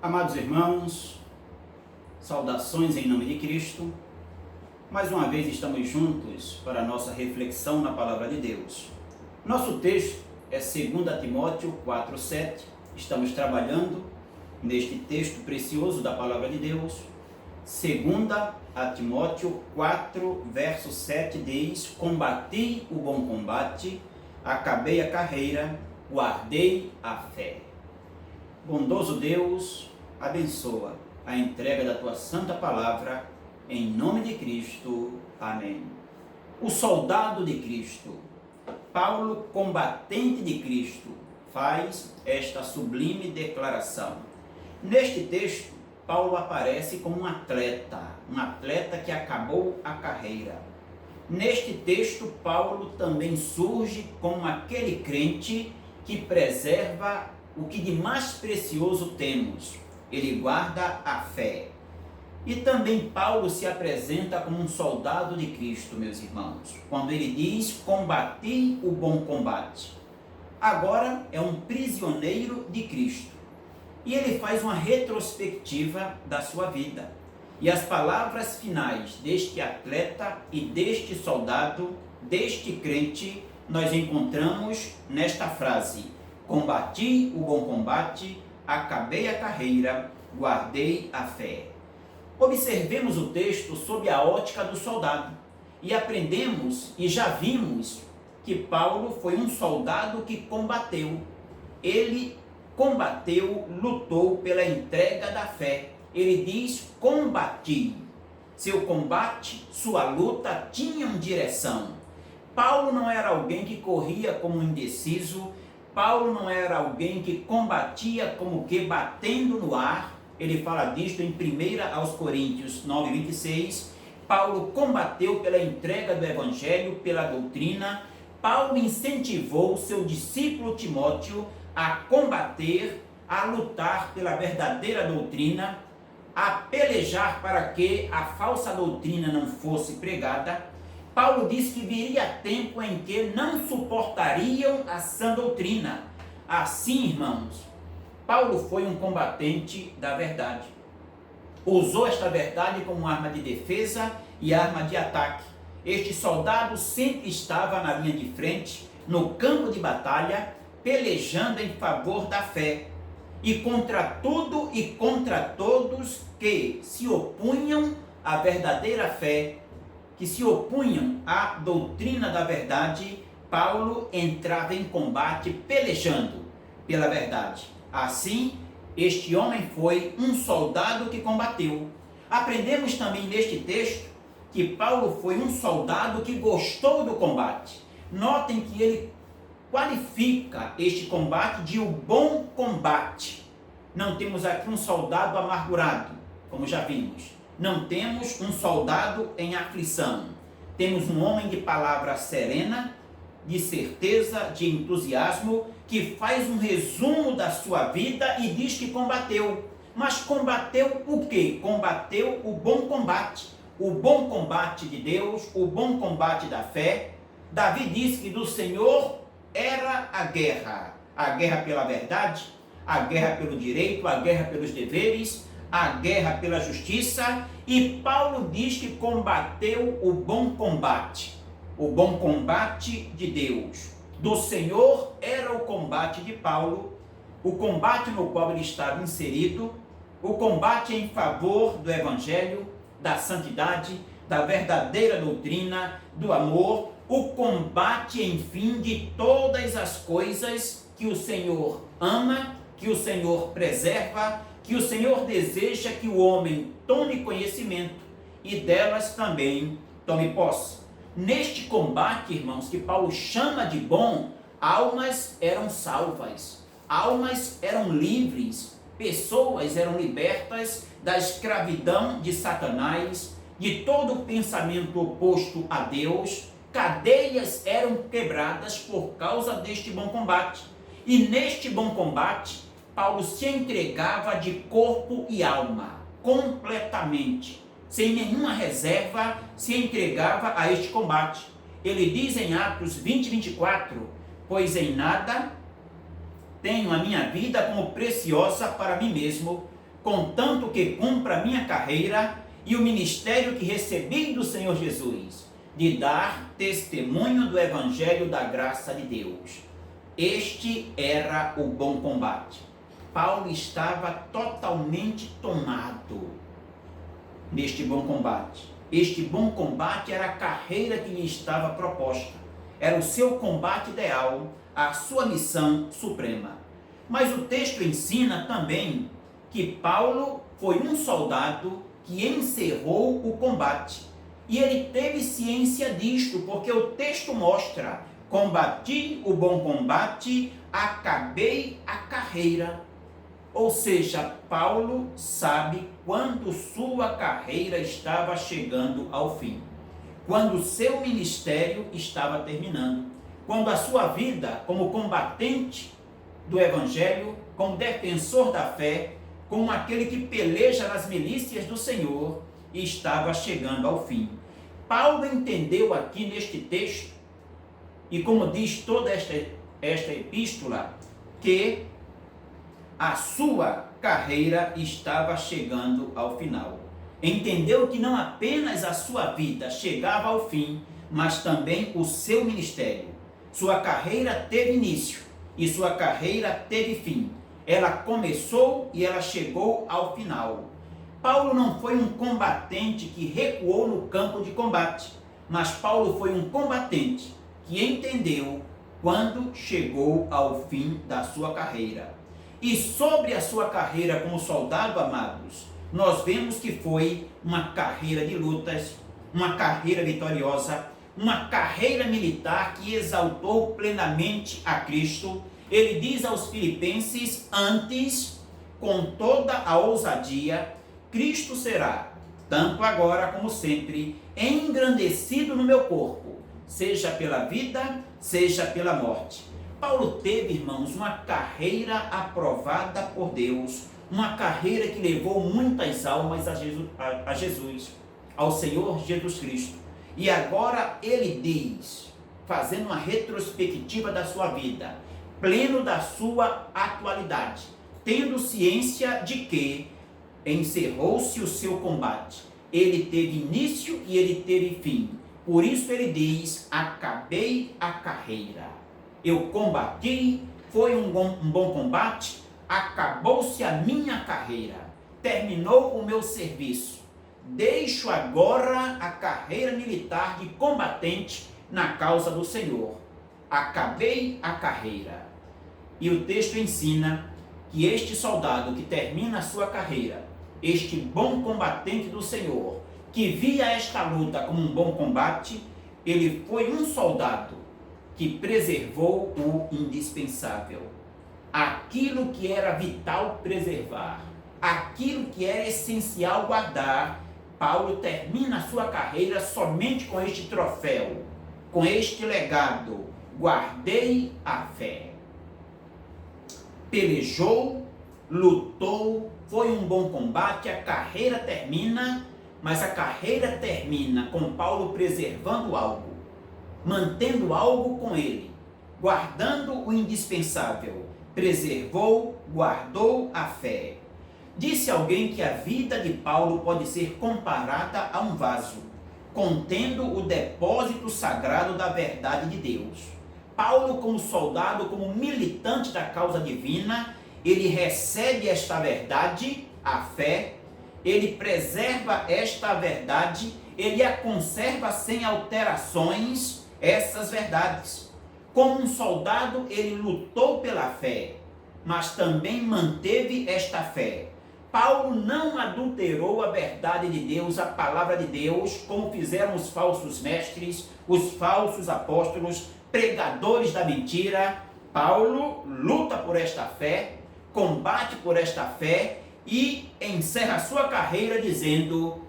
Amados irmãos, saudações em nome de Cristo. Mais uma vez estamos juntos para a nossa reflexão na Palavra de Deus. Nosso texto é 2 Timóteo 4:7. Estamos trabalhando neste texto precioso da Palavra de Deus. 2 Timóteo 4, verso 7 diz: Combati o bom combate, acabei a carreira, guardei a fé. Bondoso Deus, abençoa a entrega da Tua Santa Palavra, em nome de Cristo. Amém. O soldado de Cristo, Paulo, combatente de Cristo, faz esta sublime declaração. Neste texto, Paulo aparece como um atleta que acabou a carreira. Neste texto, Paulo também surge como aquele crente que preserva o que de mais precioso temos. Ele guarda a fé. E também Paulo se apresenta como um soldado de Cristo, meus irmãos, quando ele diz: combati o bom combate. Agora é um prisioneiro de Cristo. E ele faz uma retrospectiva da sua vida. E as palavras finais deste atleta e deste soldado, deste crente, nós encontramos nesta frase: combati o bom combate, acabei a carreira, guardei a fé. Observemos o texto sob a ótica do soldado e aprendemos e já vimos que Paulo foi um soldado que combateu. Ele combateu, lutou pela entrega da fé. Ele diz: combati. Seu combate, sua luta tinham direção. Paulo não era alguém que corria como indeciso. Paulo não era alguém que combatia como que batendo no ar. Ele fala disto em 1 aos Coríntios 9:26. Paulo combateu pela entrega do Evangelho, pela doutrina. Paulo incentivou seu discípulo Timóteo a combater, a lutar pela verdadeira doutrina, a pelejar para que a falsa doutrina não fosse pregada. Paulo diz que viria tempo em que não suportariam a sã doutrina. Assim, irmãos, Paulo foi um combatente da verdade. Usou esta verdade como arma de defesa e arma de ataque. Este soldado sempre estava na linha de frente, no campo de batalha, pelejando em favor da fé. E contra tudo e contra todos que se opunham à verdadeira fé, que se opunham à doutrina da verdade, Paulo entrava em combate pelejando pela verdade. Assim, este homem foi um soldado que combateu. Aprendemos também neste texto que Paulo foi um soldado que gostou do combate. Notem que ele qualifica este combate de um bom combate. Não temos aqui um soldado amargurado, como já vimos. Não temos um soldado em aflição. Temos um homem de palavra serena, de certeza, de entusiasmo, que faz um resumo da sua vida e diz que combateu. Mas combateu o quê? Combateu o bom combate. O bom combate de Deus, o bom combate da fé. Davi diz que do Senhor era a guerra pela verdade, a guerra pelo direito, a guerra pelos deveres, a guerra pela justiça. E Paulo diz que combateu o bom combate de Deus. Do Senhor era o combate de Paulo, o combate no qual ele estava inserido, o combate em favor do Evangelho, da santidade, da verdadeira doutrina, do amor, o combate, enfim, de todas as coisas que o Senhor ama, que o Senhor preserva, que o Senhor deseja que o homem tome conhecimento e delas também tome posse. Neste combate, irmãos, que Paulo chama de bom, almas eram salvas, almas eram livres, pessoas eram libertas da escravidão de Satanás, de todo o pensamento oposto a Deus. Cadeias eram quebradas por causa deste bom combate. E neste bom combate, Paulo se entregava de corpo e alma, completamente, sem nenhuma reserva, se entregava a este combate. Ele diz em Atos 20:24, pois em nada tenho a minha vida como preciosa para mim mesmo, contanto que cumpra a minha carreira e o ministério que recebi do Senhor Jesus, de dar testemunho do Evangelho da graça de Deus. Este era o bom combate. Paulo estava totalmente tomado neste bom combate. Este bom combate era a carreira que lhe estava proposta. Era o seu combate ideal, a sua missão suprema. Mas o texto ensina também que Paulo foi um soldado que encerrou o combate. E ele teve ciência disto, porque o texto mostra: combati o bom combate, acabei a carreira. Ou seja, Paulo sabe quando sua carreira estava chegando ao fim, quando seu ministério estava terminando, quando a sua vida como combatente do Evangelho, como defensor da fé, como aquele que peleja nas milícias do Senhor, estava chegando ao fim. Paulo entendeu aqui neste texto, e como diz toda esta epístola, que a sua carreira estava chegando ao final. Entendeu que não apenas a sua vida chegava ao fim, mas também o seu ministério. Sua carreira teve início e sua carreira teve fim. Ela começou e ela chegou ao final. Paulo não foi um combatente que recuou no campo de combate, mas Paulo foi um combatente que entendeu quando chegou ao fim da sua carreira. E sobre a sua carreira como soldado, amados, nós vemos que foi uma carreira de lutas, uma carreira vitoriosa, uma carreira militar que exaltou plenamente a Cristo. Ele diz aos Filipenses: antes, com toda a ousadia, Cristo será, tanto agora como sempre, engrandecido no meu corpo, seja pela vida, seja pela morte. Paulo teve, irmãos, uma carreira aprovada por Deus, uma carreira que levou muitas almas a Jesus, ao Senhor Jesus Cristo. E agora ele diz, fazendo uma retrospectiva da sua vida, pleno da sua atualidade, tendo ciência de que encerrou-se o seu combate. Ele teve início e ele teve fim. Por isso ele diz: acabei a carreira. Eu combati, foi um bom combate, acabou-se a minha carreira, terminou o meu serviço. Deixo agora a carreira militar de combatente na causa do Senhor. Acabei a carreira. E o texto ensina que este soldado que termina a sua carreira, este bom combatente do Senhor, que via esta luta como um bom combate, ele foi um soldado que preservou o indispensável. Aquilo que era vital preservar, aquilo que era essencial guardar. Paulo termina a sua carreira somente com este troféu, com este legado: guardei a fé. Pelejou, lutou, foi um bom combate, a carreira termina, mas a carreira termina com Paulo preservando algo, mantendo algo com ele, guardando o indispensável. Preservou, guardou a fé. Disse alguém que a vida de Paulo pode ser comparada a um vaso, contendo o depósito sagrado da verdade de Deus. Paulo, como soldado, como militante da causa divina, ele recebe esta verdade, a fé, ele preserva esta verdade, ele a conserva sem alterações, essas verdades. Como um soldado, ele lutou pela fé, mas também manteve esta fé. Paulo não adulterou a verdade de Deus, a palavra de Deus, como fizeram os falsos mestres, os falsos apóstolos, pregadores da mentira. Paulo luta por esta fé, combate por esta fé e encerra a sua carreira dizendo: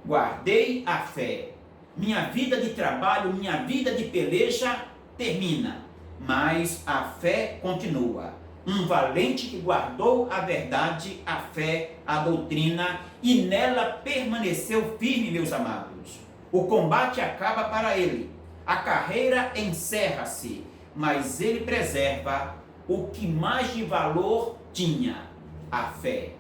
guardei a fé. Minha vida de trabalho, minha vida de peleja termina, mas a fé continua. Um valente que guardou a verdade, a fé, a doutrina, e nela permaneceu firme, meus amados. O combate acaba para ele, a carreira encerra-se, mas ele preserva o que mais de valor tinha, a fé.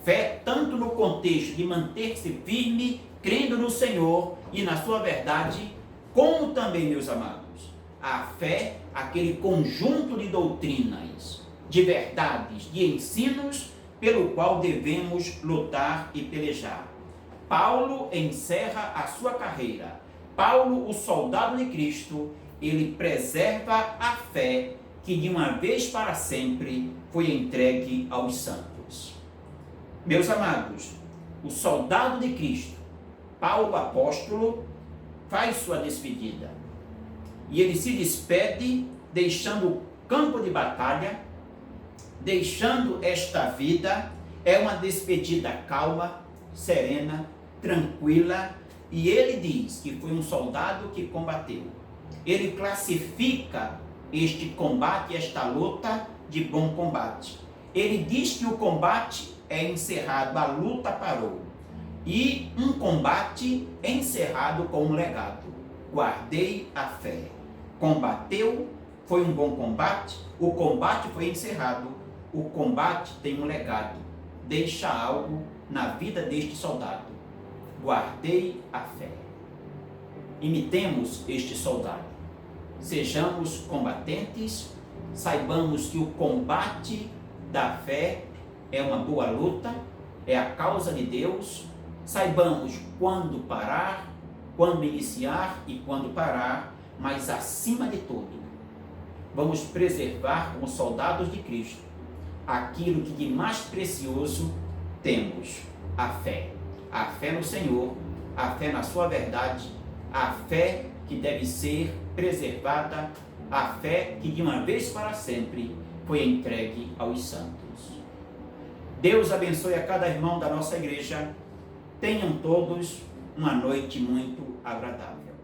fé tanto no contexto de manter-se firme, crendo no Senhor e na sua verdade, como também, meus amados, a fé, aquele conjunto de doutrinas, de verdades, de ensinos, pelo qual devemos lutar e pelejar. Paulo encerra a sua carreira. Paulo, o soldado de Cristo, ele preserva a fé que de uma vez para sempre foi entregue aos santos. Meus amados, o soldado de Cristo, Paulo apóstolo, faz sua despedida. E ele se despede deixando o campo de batalha, deixando esta vida. É uma despedida calma, serena, tranquila, e ele diz que foi um soldado que combateu. Ele classifica este combate, esta luta, de bom combate. Ele diz que o combate é encerrado, a luta parou. E um combate encerrado com um legado. Guardei a fé. Combateu, foi um bom combate, o combate foi encerrado, o combate tem um legado, deixa algo na vida deste soldado. Guardei a fé. Imitemos este soldado. Sejamos combatentes, saibamos que o combate da fé é uma boa luta, é a causa de Deus. Saibamos quando parar, quando iniciar e quando parar, mas acima de tudo, vamos preservar como soldados de Cristo aquilo que de mais precioso temos, a fé. A fé no Senhor, a fé na sua verdade, a fé que deve ser preservada, a fé que de uma vez para sempre foi entregue aos santos. Deus abençoe a cada irmão da nossa igreja. Tenham todos uma noite muito agradável.